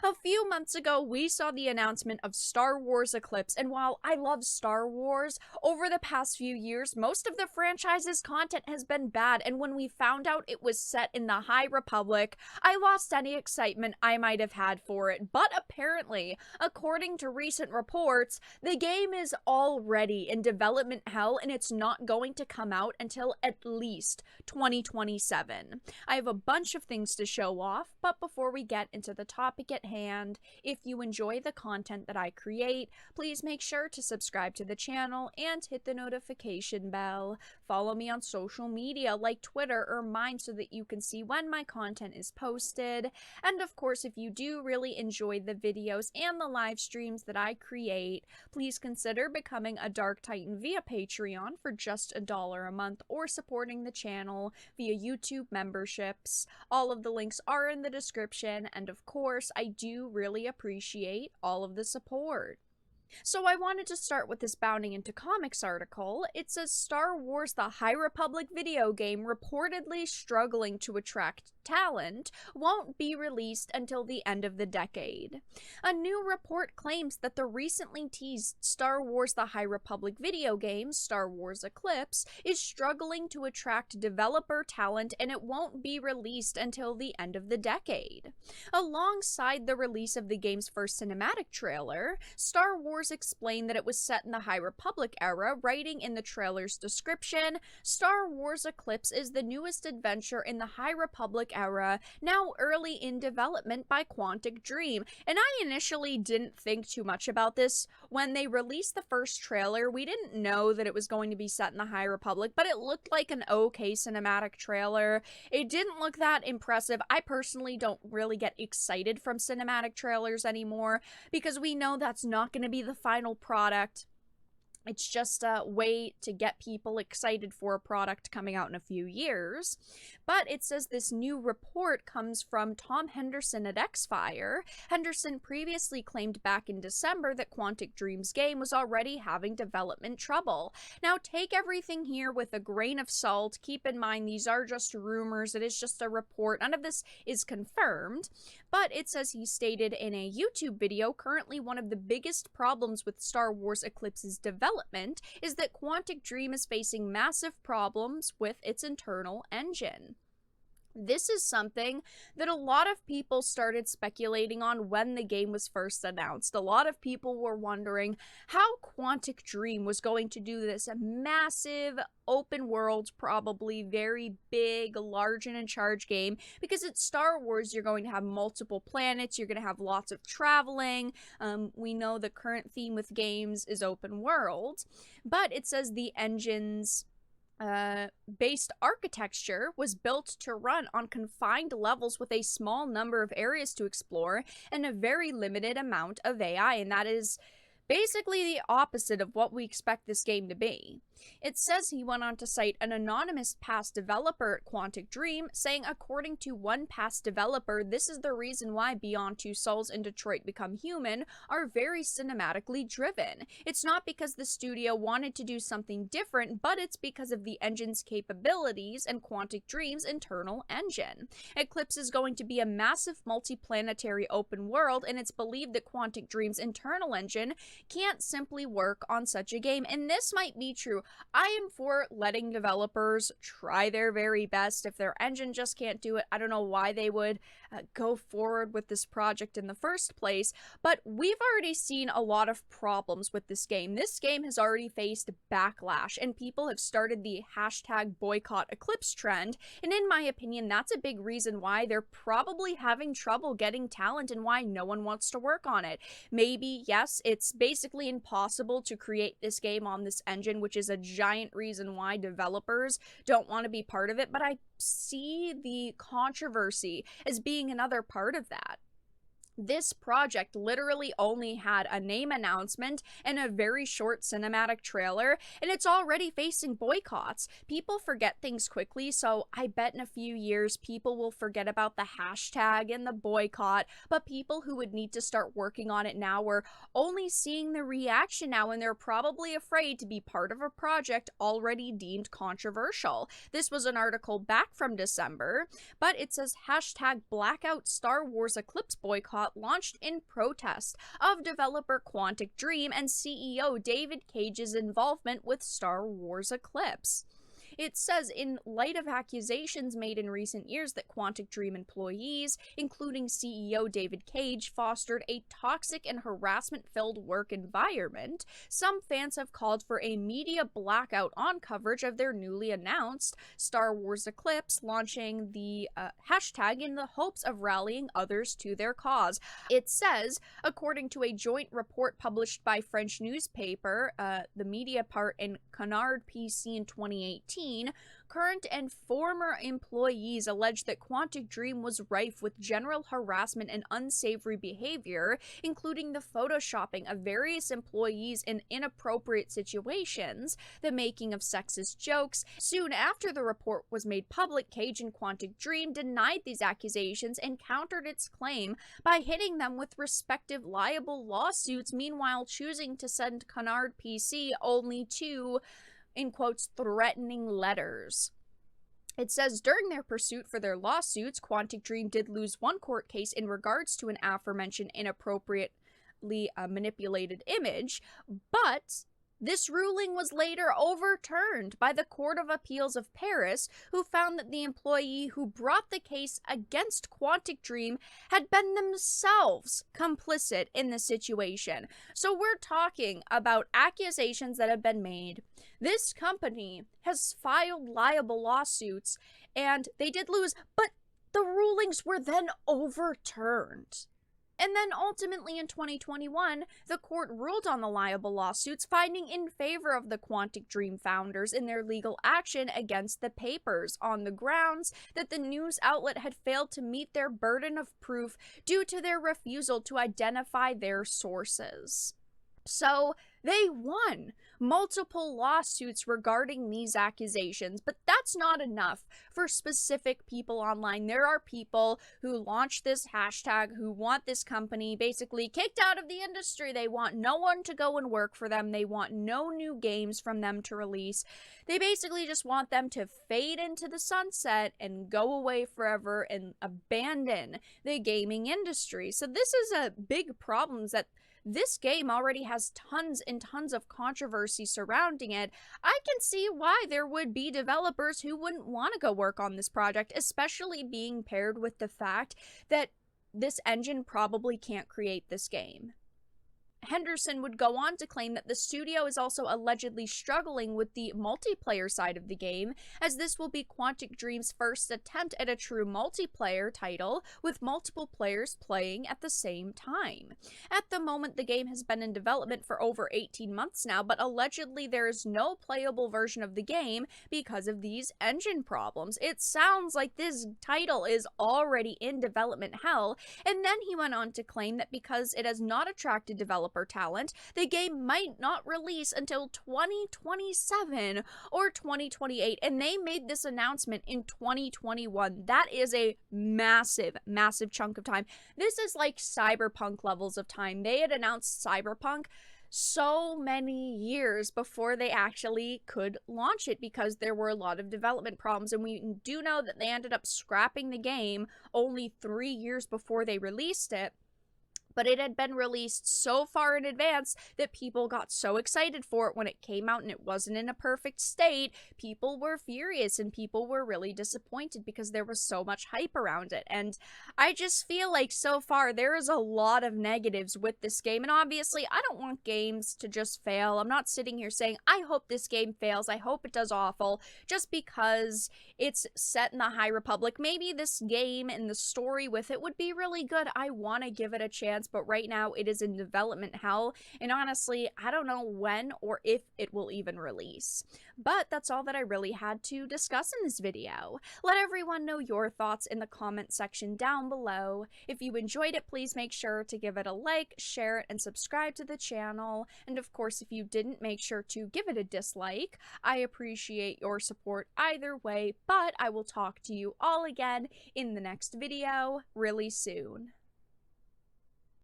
A few months ago, we saw the announcement of Star Wars Eclipse, and while I love Star Wars, over the past few years, most of the franchise's content has been bad, and when we found out it was set in the High Republic, I lost any excitement I might have had for it. But apparently, according to recent reports, the game is already in development hell, and it's not going to come out until at least 2027. I have a bunch of things to show off, but before we get into the topic at hand, if you enjoy the content that I create, please make sure to subscribe to the channel and hit the notification bell. Follow me on social media like Twitter or mine so that you can see when my content is posted. And of course, if you do really enjoy the videos and the live streams that I create, please consider becoming a Dark Titan via Patreon for just $1 a month or supporting the channel via YouTube memberships. All of the links are in the description, and of course, I do really appreciate all of the support. So I wanted to start with this Bounding into Comics article. It says Star Wars The High Republic video game reportedly struggling to attract talent won't be released until the end of the decade. A new report claims that the recently teased Star Wars The High Republic video game, Star Wars Eclipse, is struggling to attract developer talent and it won't be released until the end of the decade. Alongside the release of the game's first cinematic trailer, Star Wars explained that it was set in the High Republic era, writing in the trailer's description, Star Wars Eclipse is the newest adventure in the High Republic era, now early in development by Quantic Dream. And I initially didn't think too much about this. When they released the first trailer, we didn't know that it was going to be set in the High Republic, but it looked like an okay cinematic trailer. It didn't look that impressive. I personally don't really get excited from cinematic trailers anymore because we know that's not going to be the final product. It's just a way to get people excited for a product coming out in a few years. But it says this new report comes from Tom Henderson at Xfire. Henderson previously claimed back in December that Quantic Dream's game was already having development trouble. Now, take everything here with a grain of salt. Keep in mind, these are just rumors. It is just a report. None of this is confirmed. But it says he stated in a YouTube video, currently one of the biggest problems with Star Wars Eclipse's development is that Quantic Dream is facing massive problems with its internal engine. This is something that a lot of people started speculating on when the game was first announced. A lot of people were wondering how Quantic Dream was going to do this massive, open world, probably very big, large and in charge game, because it's Star Wars. You're going to have multiple planets, you're going to have lots of traveling. We know the current theme with games is open world, but it says the engine's based architecture was built to run on confined levels with a small number of areas to explore and a very limited amount of AI, and that is basically the opposite of what we expect this game to be. It says he went on to cite an anonymous past developer at Quantic Dream, saying according to one past developer, this is the reason why Beyond Two Souls and Detroit Become Human are very cinematically driven. It's not because the studio wanted to do something different, but it's because of the engine's capabilities and Quantic Dream's internal engine. Eclipse is going to be a massive multi-planetary open world, and it's believed that Quantic Dream's internal engine can't simply work on such a game, and this might be true. I am for letting developers try their very best. If their engine just can't do it, I don't know why they would go forward with this project in the first place, but we've already seen a lot of problems with this game. This game has already faced backlash, and people have started the hashtag Boycott Eclipse trend, and in my opinion, that's a big reason why they're probably having trouble getting talent and why no one wants to work on it. Maybe, yes, it's basically impossible to create this game on this engine, which is a giant reason why developers don't want to be part of it, but I see the controversy as being another part of that. This project literally only had a name announcement and a very short cinematic trailer, and it's already facing boycotts. People forget things quickly, so I bet in a few years people will forget about the hashtag and the boycott, but people who would need to start working on it now are only seeing the reaction now, and they're probably afraid to be part of a project already deemed controversial. This was an article back from December, but it says hashtag blackout Star Wars Eclipse boycott boycott launched in protest of developer Quantic Dream and CEO David Cage's involvement with Star Wars Eclipse. It says, in light of accusations made in recent years that Quantic Dream employees, including CEO David Cage, fostered a toxic and harassment-filled work environment, some fans have called for a media blackout on coverage of their newly announced Star Wars Eclipse, launching the hashtag in the hopes of rallying others to their cause. It says, according to a joint report published by French newspaper, the media part in Canard PC in 2018, current and former employees alleged that Quantic Dream was rife with general harassment and unsavory behavior, including the photoshopping of various employees in inappropriate situations, the making of sexist jokes. Soon after the report was made public, Cage and Quantic Dream denied these accusations and countered its claim by hitting them with respective liable lawsuits, meanwhile choosing to send Canard PC only two, in quotes, threatening letters. It says, during their pursuit for their lawsuits, Quantic Dream did lose one court case in regards to an aforementioned inappropriately manipulated image, but this ruling was later overturned by the Court of Appeals of Paris, who found that the employee who brought the case against Quantic Dream had been themselves complicit in the situation. So we're talking about accusations that have been made. This company has filed liable lawsuits, and they did lose, but the rulings were then overturned. And then ultimately in 2021, the court ruled on the liable lawsuits, finding in favor of the Quantic Dream founders in their legal action against the papers on the grounds that the news outlet had failed to meet their burden of proof due to their refusal to identify their sources. So they won multiple lawsuits regarding these accusations, but that's not enough for specific people online. There are people who launch this hashtag who want this company basically kicked out of the industry. They want no one to go and work for them. They want no new games from them to release. They basically just want them to fade into the sunset and go away forever and abandon the gaming industry. So this is a big problem, that this game already has tons and tons of controversy surrounding it. I can see why there would be developers who wouldn't want to go work on this project, especially being paired with the fact that this engine probably can't create this game. Henderson would go on to claim that the studio is also allegedly struggling with the multiplayer side of the game, as this will be Quantic Dream's first attempt at a true multiplayer title with multiple players playing at the same time. At the moment, the game has been in development for over 18 months now, but allegedly there is no playable version of the game because of these engine problems. It sounds like this title is already in development hell, and then he went on to claim that because it has not attracted developers talent, the game might not release until 2027 or 2028, and they made this announcement in 2021. That is a massive, massive chunk of time. This is like Cyberpunk levels of time. They had announced Cyberpunk so many years before they actually could launch it because there were a lot of development problems, and we do know that they ended up scrapping the game only 3 years before they released it. But it had been released so far in advance that people got so excited for it when it came out and it wasn't in a perfect state. People were furious and people were really disappointed because there was so much hype around it. And I just feel like so far there is a lot of negatives with this game. And obviously, I don't want games to just fail. I'm not sitting here saying, I hope this game fails. I hope it does awful just because it's set in the High Republic. Maybe this game and the story with it would be really good. I want to give it a chance. But right now it is in development hell, and honestly, I don't know when or if it will even release. But that's all that I really had to discuss in this video. Let everyone know your thoughts in the comment section down below. If you enjoyed it, please make sure to give it a like, share it, and subscribe to the channel. And of course, if you didn't, make sure to give it a dislike. I appreciate your support either way, but I will talk to you all again in the next video really soon.